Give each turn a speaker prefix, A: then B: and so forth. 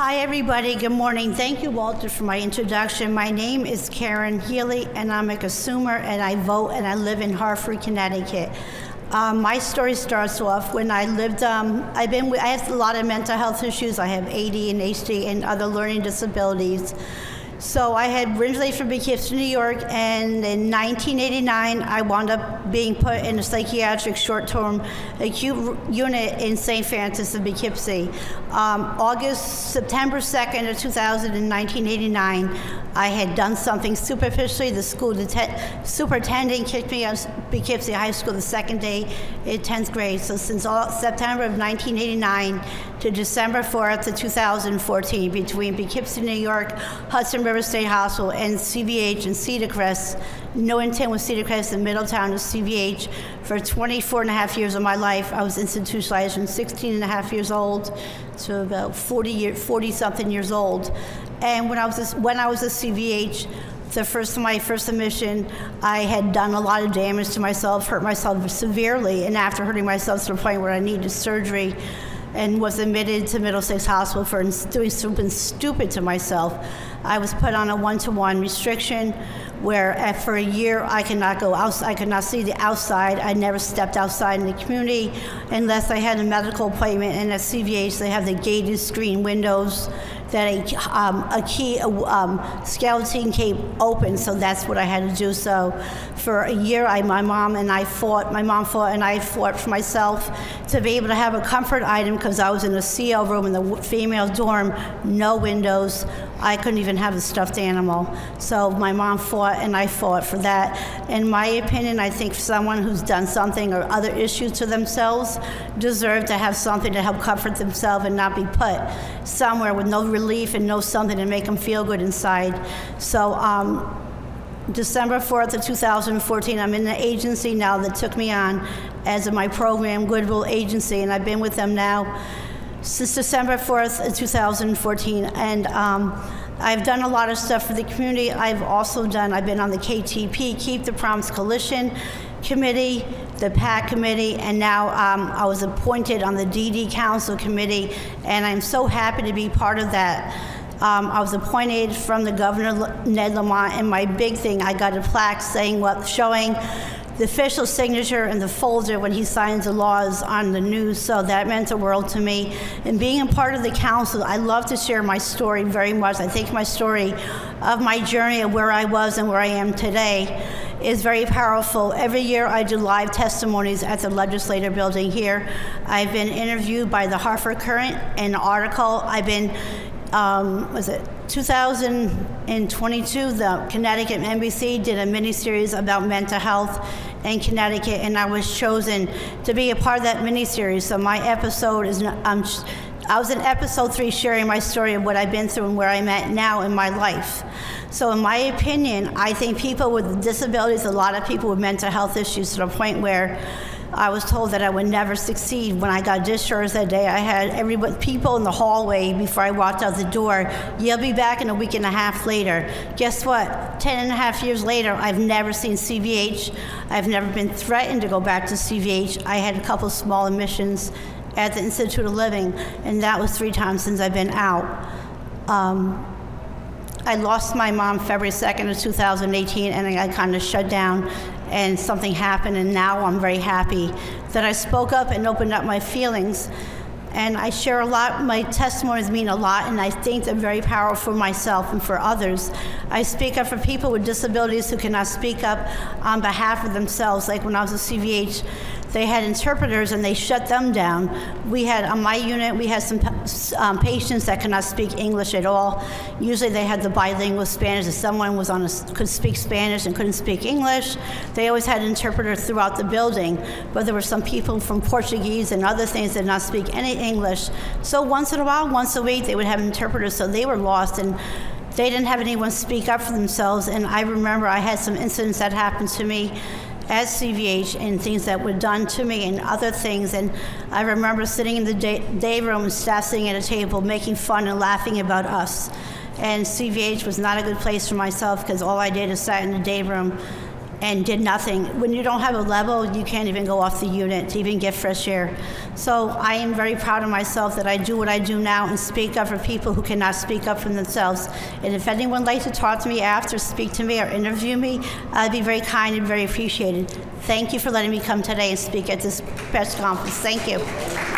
A: Hi, everybody. Good morning. Thank you, Walter, for my introduction. My name is Karen Healy, and I'm a consumer, and I vote, and I live in Hartford, Connecticut. My story starts off when I lived, I have a lot of mental health issues. I have ADHD and other learning disabilities. So I had originally from Poughkeepsie, New York, and in 1989, I wound up being put in a psychiatric short-term acute unit in St. Francis of Poughkeepsie. September 2nd of 1989, I had done something superficially. The school superintendent kicked me out of Poughkeepsie High School the second day in 10th grade. So since September of 1989 to December 4th of 2014, between Poughkeepsie, New York, Hudson River State Hospital, and CVH and Cedar Crest, Newington with Cedar Crest, and Middletown with CVH, for 24 and a half years of my life. I was institutionalized from 16 and a half years old to about 40-something years old. And when I was at CVH, my first admission, I had done a lot of damage to myself, hurt myself severely, and after hurting myself to the point where I needed surgery and was admitted to Middlesex Hospital for doing something stupid to myself, I was put on a one-to-one restriction where for a year I could not go outside, I could not see the outside. I never stepped outside in the community unless I had a medical appointment, and at CVH they have the gated screen windows that a skeleton cape open, so that's what I had to do. So for a year, my mom and I fought for myself to be able to have a comfort item, because I was in a CO room in the female dorm, no windows. I couldn't even have a stuffed animal. So my mom fought and I fought for that. In my opinion, I think someone who's done something or other issues to themselves deserve to have something to help comfort themselves and not be put somewhere with no relief and no something to make them feel good inside. So December 4th of 2014, I'm in the agency now that took me on as my program, Goodwill Agency, and I've been with them now since December 4th of 2014. And I've done a lot of stuff for the community. I've been on the KTP, Keep the Promise Coalition Committee, the PAC Committee, and now I was appointed on the DD Council Committee, and I'm so happy to be part of that. I was appointed from the Governor Ned Lamont, and my big thing, I got a plaque showing the official signature in the folder when he signs the laws on the news, so that meant the world to me. And being a part of the council, I love to share my story very much. I think my story of my journey of where I was and where I am today is very powerful. Every year I do live testimonies at the legislative building here. I've been interviewed by the Hartford Courant, an article. I've been 2022, the Connecticut NBC did a miniseries about mental health in Connecticut, and I was chosen to be a part of that miniseries. So my episode is, I was in episode 3 sharing my story of what I've been through and where I'm at now in my life. So in my opinion, I think people with disabilities, a lot of people with mental health issues, to the point where I was told that I would never succeed. When I got discharged that day, I had people in the hallway before I walked out the door, "You'll be back in a week and a half later." Guess what? 10 and a half years later, I've never seen CVH. I've never been threatened to go back to CVH. I had a couple small admissions at the Institute of Living, and that was 3 times since I've been out. I lost my mom February 2nd of 2018, and I kind of shut down, and something happened, and now I'm very happy that I spoke up and opened up my feelings. And I share a lot. My testimonies mean a lot, and I think they're very powerful for myself and for others. I speak up for people with disabilities who cannot speak up on behalf of themselves. Like when I was at CVH, they had interpreters and they shut them down. We had, on my unit, we had some patients that could not speak English at all. Usually they had the bilingual Spanish. If someone could speak Spanish and couldn't speak English, they always had interpreters throughout the building. But there were some people from Portuguese and other things that did not speak any English. So once in a while, once a week, they would have interpreters, so they were lost, and they didn't have anyone speak up for themselves. And I remember I had some incidents that happened to me at CVH and things that were done to me and other things. And I remember sitting in the day room and staff sitting at a table making fun and laughing about us. And CVH was not a good place for myself, because all I did is sat in the day room and did nothing. When you don't have a level, you can't even go off the unit to even get fresh air. So I am very proud of myself that I do what I do now and speak up for people who cannot speak up for themselves. And if anyone would like to talk to me after, speak to me, or interview me, I'd be very kind and very appreciated. Thank you for letting me come today and speak at this press conference. Thank you.